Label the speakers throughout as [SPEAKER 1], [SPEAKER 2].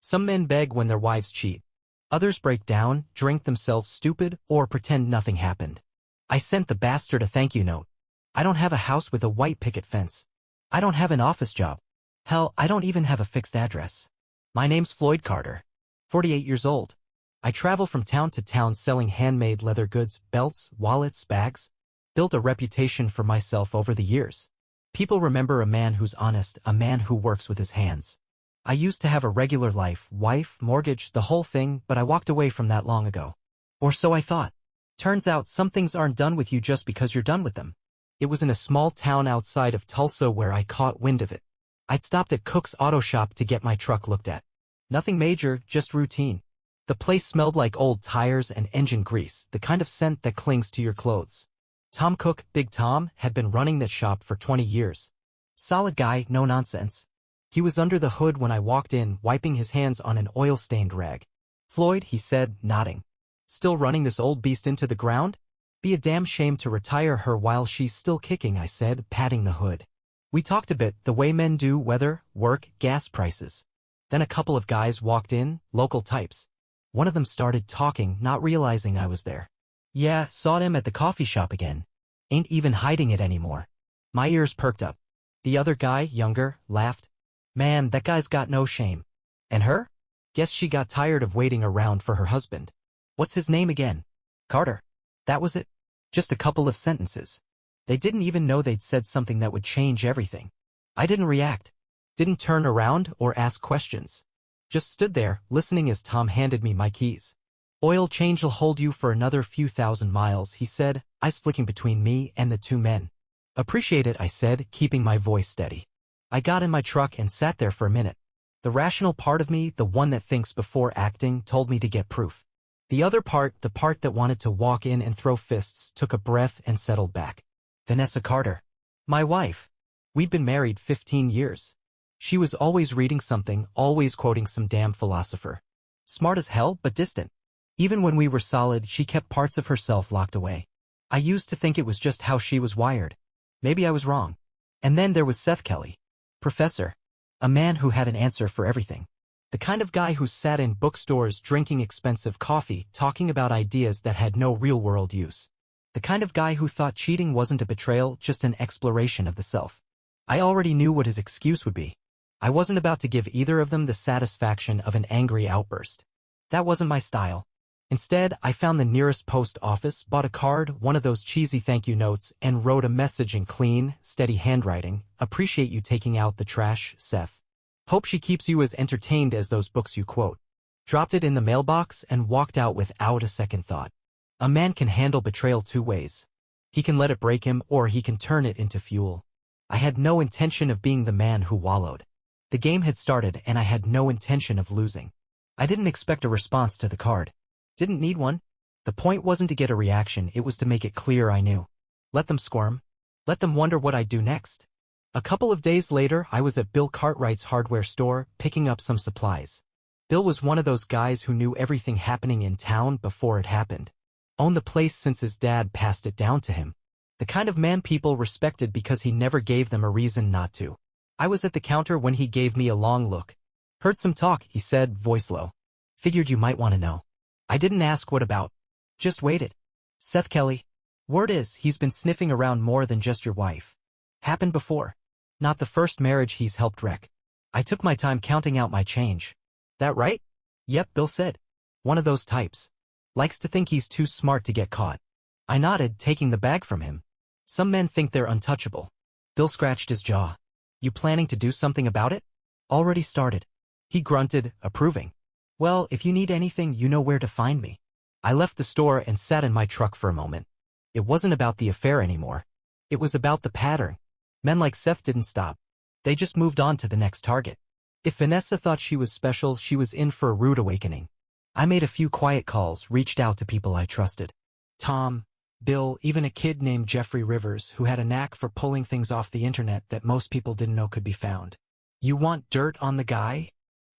[SPEAKER 1] Some men beg when their wives cheat. Others break down, drink themselves stupid, or pretend nothing happened. I sent the bastard a thank you note. I don't have a house with a white picket fence. I don't have an office job. Hell, I don't even have a fixed address. My name's Floyd Carter. 48 years old. I travel from town to town selling handmade leather goods, belts, wallets, bags. Built a reputation for myself over the years. People remember a man who's honest, a man who works with his hands. I used to have a regular life, wife, mortgage, the whole thing, but I walked away from that long ago. Or so I thought. Turns out some things aren't done with you just because you're done with them. It was in a small town outside of Tulsa where I caught wind of it. I'd stopped at Cook's auto shop to get my truck looked at. Nothing major, just routine. The place smelled like old tires and engine grease, the kind of scent that clings to your clothes. Tom Cook, Big Tom, had been running that shop for 20 years. Solid guy, no nonsense. He was under the hood when I walked in, wiping his hands on an oil-stained rag. Floyd, he said, nodding. Still running this old beast into the ground? Be a damn shame to retire her while she's still kicking, I said, patting the hood. We talked a bit, the way men do, weather, work, gas prices. Then a couple of guys walked in, local types. One of them started talking, not realizing I was there. Yeah, saw him at the coffee shop again. Ain't even hiding it anymore. My ears perked up. The other guy, younger, laughed. Man, that guy's got no shame. And her? Guess she got tired of waiting around for her husband. What's his name again? Carter. That was it. Just a couple of sentences. They didn't even know they'd said something that would change everything. I didn't react. Didn't turn around or ask questions. Just stood there, listening as Tom handed me my keys. Oil change'll hold you for another few thousand miles, he said, eyes flicking between me and the two men. Appreciate it, I said, keeping my voice steady. I got in my truck and sat there for a minute. The rational part of me, the one that thinks before acting, told me to get proof. The other part, the part that wanted to walk in and throw fists, took a breath and settled back. Vanessa Carter. My wife. We'd been married 15 years. She was always reading something, always quoting some damn philosopher. Smart as hell, but distant. Even when we were solid, she kept parts of herself locked away. I used to think it was just how she was wired. Maybe I was wrong. And then there was Seth Kelly. Professor. A man who had an answer for everything. The kind of guy who sat in bookstores drinking expensive coffee, talking about ideas that had no real-world use. The kind of guy who thought cheating wasn't a betrayal, just an exploration of the self. I already knew what his excuse would be. I wasn't about to give either of them the satisfaction of an angry outburst. That wasn't my style. Instead, I found the nearest post office, bought a card, one of those cheesy thank you notes, and wrote a message in clean, steady handwriting. Appreciate you taking out the trash, Seth. Hope she keeps you as entertained as those books you quote. Dropped it in the mailbox and walked out without a second thought. A man can handle betrayal two ways. He can let it break him, or he can turn it into fuel. I had no intention of being the man who wallowed. The game had started and I had no intention of losing. I didn't expect a response to the card. Didn't need one. The point wasn't to get a reaction, it was to make it clear I knew. Let them squirm. Let them wonder what I'd do next. A couple of days later, I was at Bill Cartwright's hardware store, picking up some supplies. Bill was one of those guys who knew everything happening in town before it happened. Owned the place since his dad passed it down to him. The kind of man people respected because he never gave them a reason not to. I was at the counter when he gave me a long look. Heard some talk, he said, voice low. Figured you might want to know. I didn't ask what about. Just waited. Seth Kelly. Word is, he's been sniffing around more than just your wife. Happened before. Not the first marriage he's helped wreck. I took my time counting out my change. That right? Yep, Bill said. One of those types. Likes to think he's too smart to get caught. I nodded, taking the bag from him. Some men think they're untouchable. Bill scratched his jaw. You planning to do something about it? Already started. He grunted, approving. Well, if you need anything, you know where to find me. I left the store and sat in my truck for a moment. It wasn't about the affair anymore. It was about the pattern. Men like Seth didn't stop. They just moved on to the next target. If Vanessa thought she was special, she was in for a rude awakening. I made a few quiet calls, reached out to people I trusted. Tom, Bill, even a kid named Jeffrey Rivers, who had a knack for pulling things off the internet that most people didn't know could be found. You want dirt on the guy?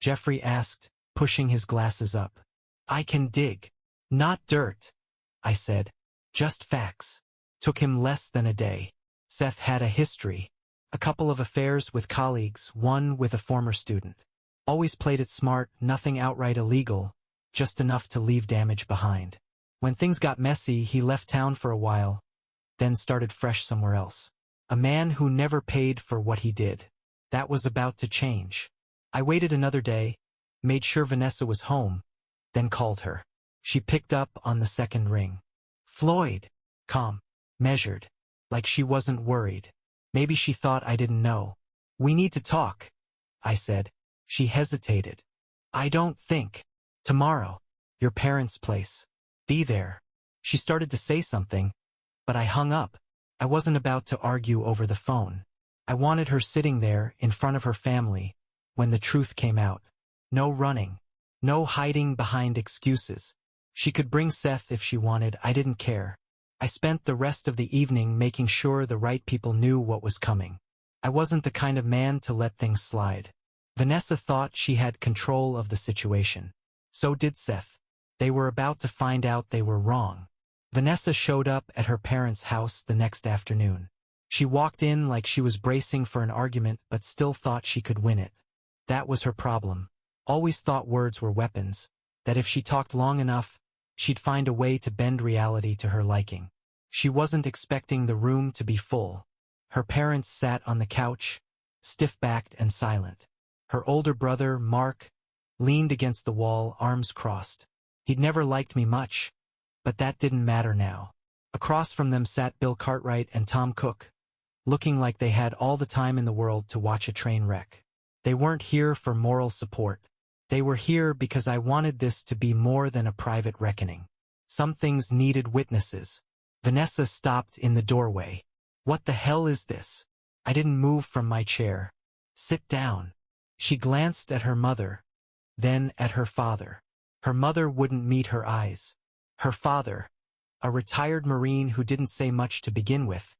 [SPEAKER 1] Jeffrey asked, pushing his glasses up. I can dig. Not dirt, I said. Just facts. Took him less than a day. Seth had a history. A couple of affairs with colleagues, one with a former student. Always played it smart, nothing outright illegal, just enough to leave damage behind. When things got messy, he left town for a while, then started fresh somewhere else. A man who never paid for what he did. That was about to change. I waited another day, made sure Vanessa was home, then called her. She picked up on the second ring. Floyd. Calm. Measured. Like she wasn't worried. Maybe she thought I didn't know. We need to talk, I said. She hesitated. I don't think. Tomorrow. Your parents' place. Be there. She started to say something, but I hung up. I wasn't about to argue over the phone. I wanted her sitting there in front of her family when the truth came out. No running. No hiding behind excuses. She could bring Seth if she wanted, I didn't care. I spent the rest of the evening making sure the right people knew what was coming. I wasn't the kind of man to let things slide. Vanessa thought she had control of the situation. So did Seth. They were about to find out they were wrong. Vanessa showed up at her parents' house the next afternoon. She walked in like she was bracing for an argument but still thought she could win it. That was her problem. Always thought words were weapons, that if she talked long enough, she'd find a way to bend reality to her liking. She wasn't expecting the room to be full. Her parents sat on the couch, stiff-backed and silent. Her older brother, Mark, leaned against the wall, arms crossed. He'd never liked me much, but that didn't matter now. Across from them sat Bill Cartwright and Tom Cook, looking like they had all the time in the world to watch a train wreck. They weren't here for moral support. They were here because I wanted this to be more than a private reckoning. Some things needed witnesses. Vanessa stopped in the doorway. What the hell is this? I didn't move from my chair. Sit down. She glanced at her mother, then at her father. Her mother wouldn't meet her eyes. Her father, a retired Marine who didn't say much to begin with,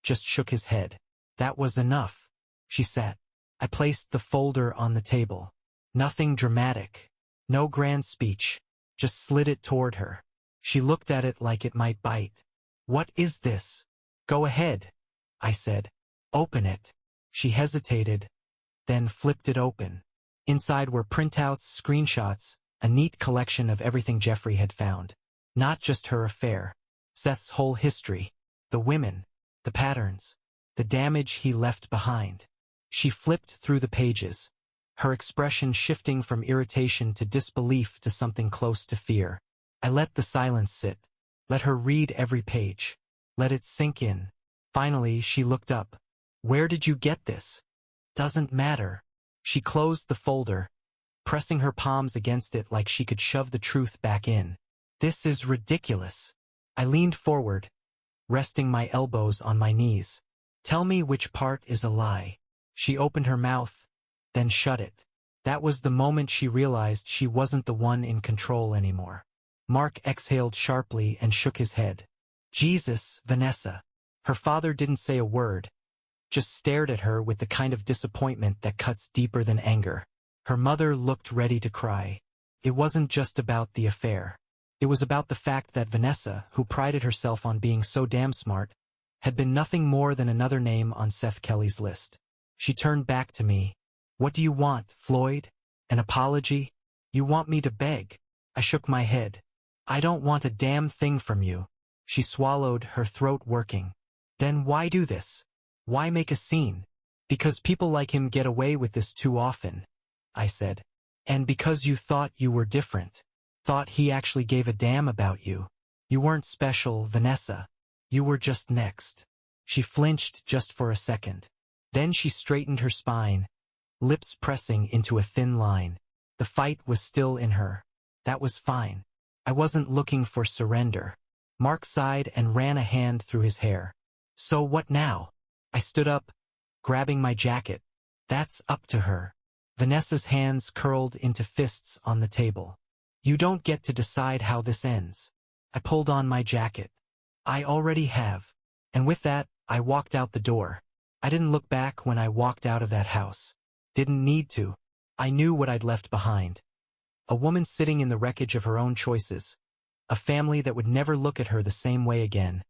[SPEAKER 1] just shook his head. That was enough. She sat. I placed the folder on the table. Nothing dramatic. No grand speech. Just slid it toward her. She looked at it like it might bite. What is this? Go ahead, I said. Open it. She hesitated, then flipped it open. Inside were printouts, screenshots, a neat collection of everything Jeffrey had found. Not just her affair. Seth's whole history. The women. The patterns. The damage he left behind. She flipped through the pages, her expression shifting from irritation to disbelief to something close to fear. I let the silence sit. Let her read every page. Let it sink in. Finally, she looked up. Where did you get this? Doesn't matter. She closed the folder, pressing her palms against it like she could shove the truth back in. This is ridiculous. I leaned forward, resting my elbows on my knees. Tell me which part is a lie. She opened her mouth, then shut it. That was the moment she realized she wasn't the one in control anymore. Mark exhaled sharply and shook his head. Jesus, Vanessa. Her father didn't say a word, just stared at her with the kind of disappointment that cuts deeper than anger. Her mother looked ready to cry. It wasn't just about the affair. It was about the fact that Vanessa, who prided herself on being so damn smart, had been nothing more than another name on Seth Kelly's list. She turned back to me. What do you want, Floyd? An apology? You want me to beg? I shook my head. I don't want a damn thing from you. She swallowed, her throat working. Then why do this? Why make a scene? Because people like him get away with this too often, I said. And because you thought you were different. Thought he actually gave a damn about you. You weren't special, Vanessa. You were just next. She flinched just for a second. Then she straightened her spine, lips pressing into a thin line. The fight was still in her. That was fine. I wasn't looking for surrender. Mark sighed and ran a hand through his hair. So what now? I stood up, grabbing my jacket. That's up to her. Vanessa's hands curled into fists on the table. You don't get to decide how this ends. I pulled on my jacket. I already have. And with that, I walked out the door. I didn't look back when I walked out of that house. Didn't need to. I knew what I'd left behind. A woman sitting in the wreckage of her own choices. A family that would never look at her the same way again.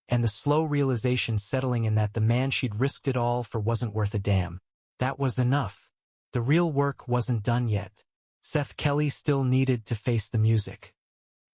[SPEAKER 1] And the slow realization settling in that the man she'd risked it all for wasn't worth a damn. That was enough. The real work wasn't done yet. Seth Kelly still needed to face the music.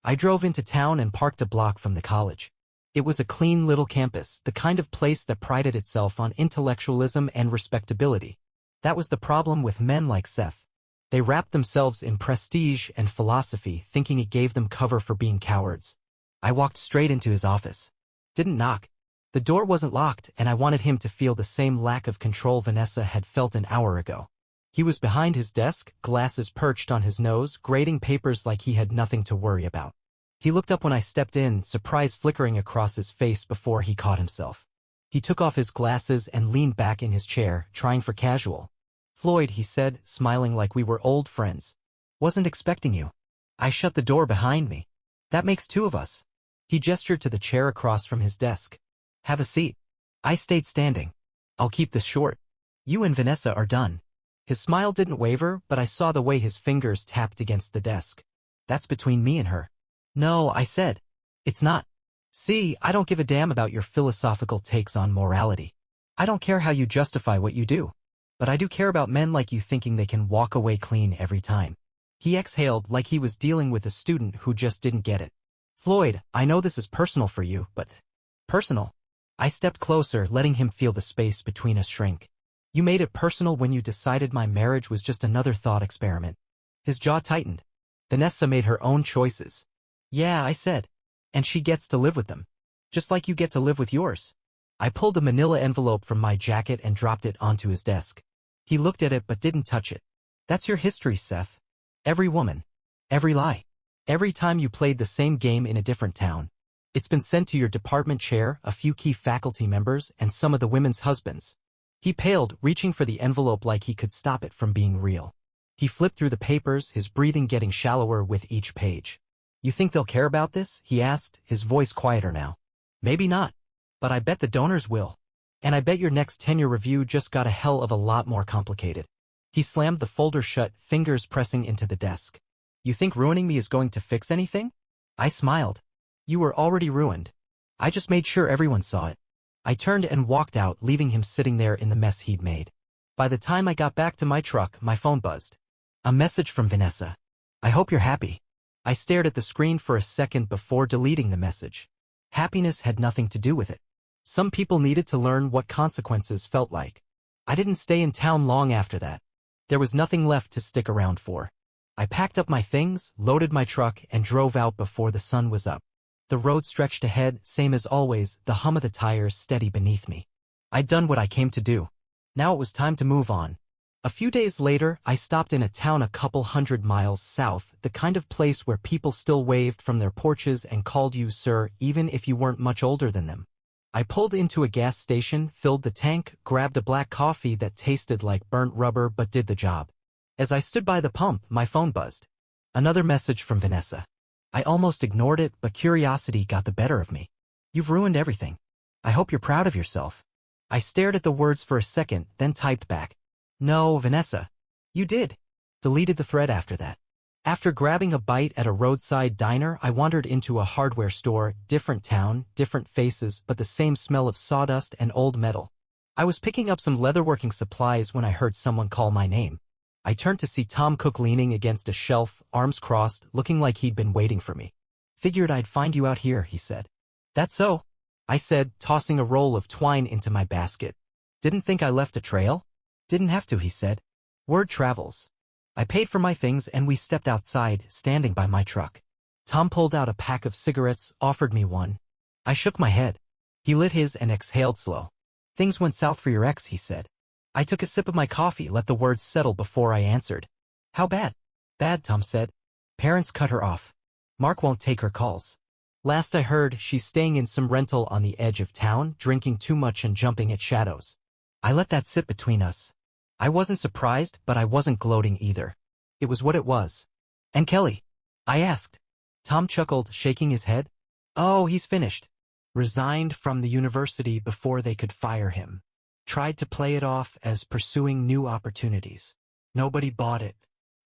[SPEAKER 1] I drove into town and parked a block from the college. It was a clean little campus, the kind of place that prided itself on intellectualism and respectability. That was the problem with men like Seth. They wrapped themselves in prestige and philosophy, thinking it gave them cover for being cowards. I walked straight into his office. Didn't knock. The door wasn't locked, and I wanted him to feel the same lack of control Vanessa had felt an hour ago. He was behind his desk, glasses perched on his nose, grading papers like he had nothing to worry about. He looked up when I stepped in, surprise flickering across his face before he caught himself. He took off his glasses and leaned back in his chair, trying for casual. "Floyd," he said, smiling like we were old friends. "Wasn't expecting you." I shut the door behind me. "That makes two of us." He gestured to the chair across from his desk. "Have a seat." I stayed standing. "I'll keep this short. You and Vanessa are done." His smile didn't waver, but I saw the way his fingers tapped against the desk. "That's between me and her." "No," I said. "It's not. See, I don't give a damn about your philosophical takes on morality. I don't care how you justify what you do. But I do care about men like you thinking they can walk away clean every time." He exhaled like he was dealing with a student who just didn't get it. "Floyd, I know this is personal for you, but..." "Personal?" I stepped closer, letting him feel the space between us shrink. "You made it personal when you decided my marriage was just another thought experiment." His jaw tightened. "Vanessa made her own choices." "Yeah," I said. "And she gets to live with them. Just like you get to live with yours." I pulled a manila envelope from my jacket and dropped it onto his desk. He looked at it but didn't touch it. "That's your history, Seth. Every woman. Every lie. Every time you played the same game in a different town. It's been sent to your department chair, a few key faculty members, and some of the women's husbands." He paled, reaching for the envelope like he could stop it from being real. He flipped through the papers, his breathing getting shallower with each page. "You think they'll care about this?" he asked, his voice quieter now. "Maybe not. But I bet the donors will. And I bet your next tenure review just got a hell of a lot more complicated." He slammed the folder shut, fingers pressing into the desk. "You think ruining me is going to fix anything?" I smiled. "You were already ruined. I just made sure everyone saw it." I turned and walked out, leaving him sitting there in the mess he'd made. By the time I got back to my truck, my phone buzzed. A message from Vanessa. "I hope you're happy." I stared at the screen for a second before deleting the message. Happiness had nothing to do with it. Some people needed to learn what consequences felt like. I didn't stay in town long after that. There was nothing left to stick around for. I packed up my things, loaded my truck, and drove out before the sun was up. The road stretched ahead, same as always, the hum of the tires steady beneath me. I'd done what I came to do. Now it was time to move on. A few days later, I stopped in a town a couple 100 miles south, the kind of place where people still waved from their porches and called you sir, even if you weren't much older than them. I pulled into a gas station, filled the tank, grabbed a black coffee that tasted like burnt rubber but did the job. As I stood by the pump, my phone buzzed. Another message from Vanessa. I almost ignored it, but curiosity got the better of me. "You've ruined everything. I hope you're proud of yourself." I stared at the words for a second, then typed back. "No, Vanessa. You did." Deleted the thread after that. After grabbing a bite at a roadside diner, I wandered into a hardware store, different town, different faces, but the same smell of sawdust and old metal. I was picking up some leatherworking supplies when I heard someone call my name. I turned to see Tom Cook leaning against a shelf, arms crossed, looking like he'd been waiting for me. "Figured I'd find you out here," he said. "That's so," I said, tossing a roll of twine into my basket. "Didn't think I left a trail?" "Didn't have to," he said. "Word travels." I paid for my things and we stepped outside, standing by my truck. Tom pulled out a pack of cigarettes, offered me one. I shook my head. He lit his and exhaled slow. "Things went south for your ex," he said. I took a sip of my coffee, let the words settle before I answered. "How bad?" "Bad," Tom said. "Parents cut her off. Mark won't take her calls. Last I heard, she's staying in some rental on the edge of town, drinking too much and jumping at shadows." I let that sit between us. I wasn't surprised, but I wasn't gloating either. It was what it was. "And Kelly?" I asked. Tom chuckled, shaking his head. "Oh, he's finished. Resigned from the university before they could fire him. Tried to play it off as pursuing new opportunities. Nobody bought it.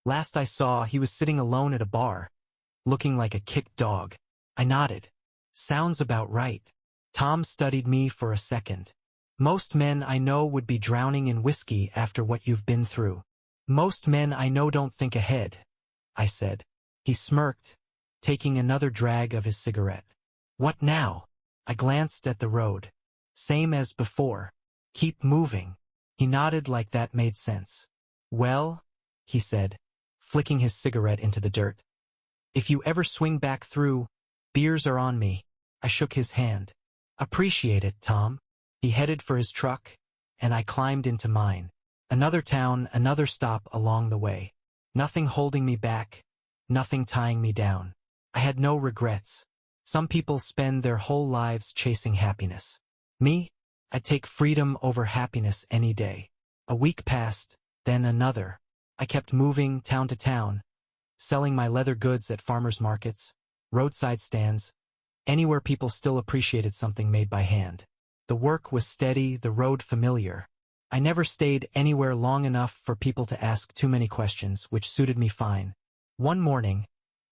[SPEAKER 1] Last I saw, he was sitting alone at a bar, looking like a kicked dog." I nodded. "Sounds about right." Tom studied me for a second. "Most men I know would be drowning in whiskey after what you've been through." Most men I know don't think ahead, I said. He smirked, taking another drag of his cigarette. What now? I glanced at the road. Same as before. Keep moving. He nodded like that made sense. Well, he said, flicking his cigarette into the dirt. If you ever swing back through, beers are on me. I shook his hand. Appreciate it, Tom. He headed for his truck, and I climbed into mine. Another town, another stop along the way. Nothing holding me back, nothing tying me down. I had no regrets. Some people spend their whole lives chasing happiness. Me? I'd take freedom over happiness any day. A week passed, then another. I kept moving town to town, selling my leather goods at farmers markets, roadside stands, anywhere people still appreciated something made by hand. The work was steady, the road familiar. I never stayed anywhere long enough for people to ask too many questions, which suited me fine. One morning,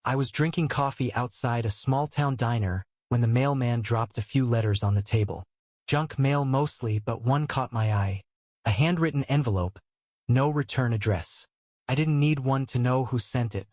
[SPEAKER 1] I was drinking coffee outside a small-town diner when the mailman dropped a few letters on the table. Junk mail mostly, but one caught my eye. A handwritten envelope, no return address. I didn't need one to know who sent it.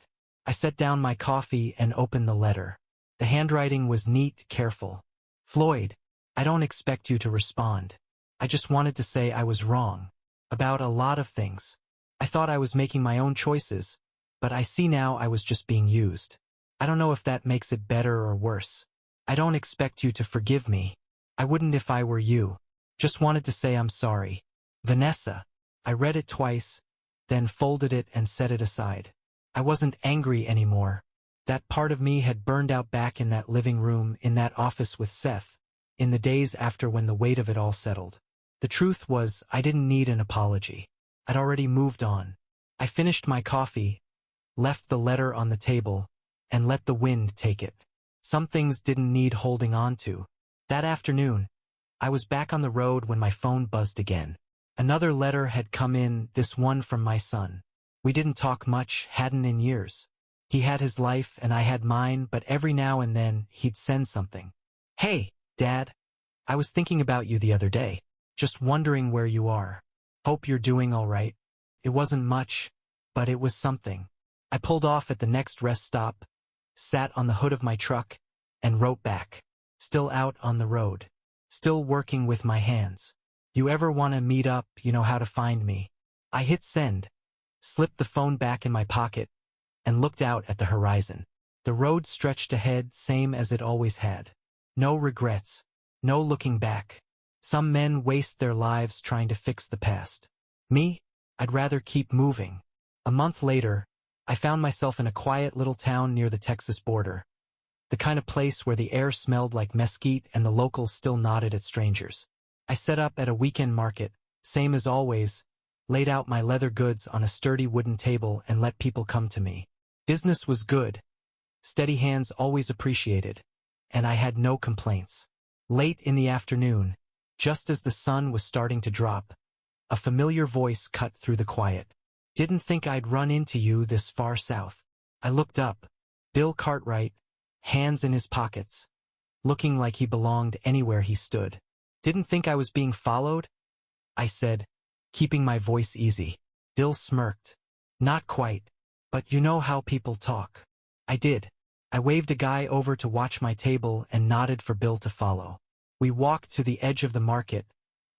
[SPEAKER 1] I set down my coffee and opened the letter. The handwriting was neat, careful. Floyd, I don't expect you to respond. I just wanted to say I was wrong. About a lot of things. I thought I was making my own choices, but I see now I was just being used. I don't know if that makes it better or worse. I don't expect you to forgive me. I wouldn't if I were you. Just wanted to say I'm sorry. Vanessa. I read it twice, then folded it and set it aside. I wasn't angry anymore. That part of me had burned out back in that living room, in that office with Seth, in the days after when the weight of it all settled. The truth was, I didn't need an apology. I'd already moved on. I finished my coffee, left the letter on the table, and let the wind take it. Some things didn't need holding on to. That afternoon, I was back on the road when my phone buzzed again. Another letter had come in, this one from my son. We didn't talk much, hadn't in years. He had his life and I had mine, but every now and then he'd send something. Hey, Dad. I was thinking about you the other day. Just wondering where you are. Hope you're doing all right. It wasn't much, but it was something. I pulled off at the next rest stop, sat on the hood of my truck, and wrote back. Still out on the road. Still working with my hands. You ever want to meet up, you know how to find me. I hit send, slipped the phone back in my pocket, and looked out at the horizon. The road stretched ahead, same as it always had. No regrets. No looking back. Some men waste their lives trying to fix the past. Me? I'd rather keep moving. A month later, I found myself in a quiet little town near the Texas border. The kind of place where the air smelled like mesquite and the locals still nodded at strangers. I set up at a weekend market, same as always, laid out my leather goods on a sturdy wooden table and let people come to me. Business was good. Steady hands always appreciated. And I had no complaints. Late in the afternoon, just as the sun was starting to drop, a familiar voice cut through the quiet. Didn't think I'd run into you this far south. I looked up. Bill Cartwright, hands in his pockets, looking like he belonged anywhere he stood. Didn't think I was being followed? I said, keeping my voice easy. Bill smirked. Not quite, but you know how people talk. I did. I waved a guy over to watch my table and nodded for Bill to follow. We walked to the edge of the market,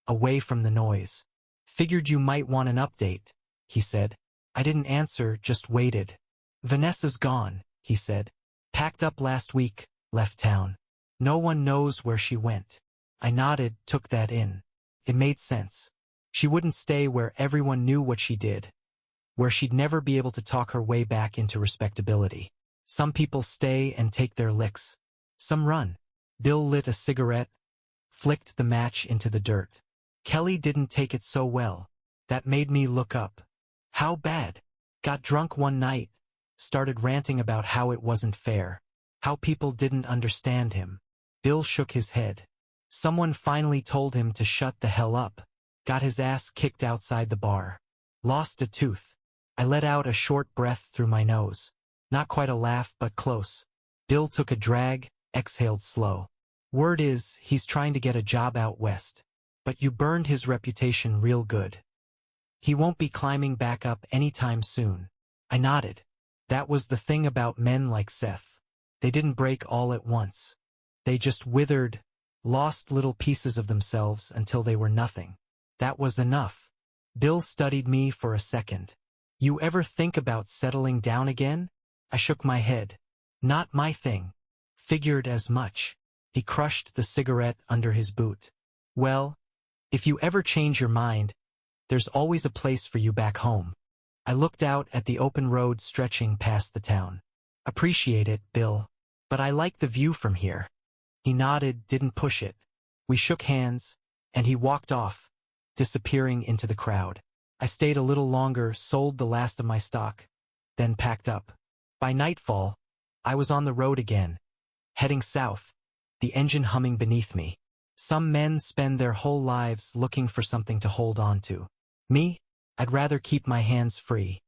[SPEAKER 1] away from the noise. Figured you might want an update, he said. I didn't answer, just waited. Vanessa's gone, he said. Packed up last week, left town. No one knows where she went. I nodded, took that in. It made sense. She wouldn't stay where everyone knew what she did, where she'd never be able to talk her way back into respectability. Some people stay and take their licks. Some run. Bill lit a cigarette, flicked the match into the dirt. Kelly didn't take it so well. That made me look up. How bad? Got drunk one night, started ranting about how it wasn't fair, how people didn't understand him. Bill shook his head. Someone finally told him to shut the hell up. Got his ass kicked outside the bar. Lost a tooth. I let out a short breath through my nose. Not quite a laugh, but close. Bill took a drag, exhaled slow. Word is, he's trying to get a job out west. But you burned his reputation real good. He won't be climbing back up anytime soon. I nodded. That was the thing about men like Seth. They didn't break all at once. They just withered, lost little pieces of themselves until they were nothing. That was enough. Bill studied me for a second. You ever think about settling down again? I shook my head. Not my thing. Figured as much. He crushed the cigarette under his boot. Well, if you ever change your mind, there's always a place for you back home. I looked out at the open road stretching past the town. Appreciate it, Bill. But I like the view from here. He nodded, didn't push it. We shook hands, and he walked off, disappearing into the crowd. I stayed a little longer, sold the last of my stock, then packed up. By nightfall, I was on the road again, heading south, the engine humming beneath me. Some men spend their whole lives looking for something to hold on to. Me, I'd rather keep my hands free.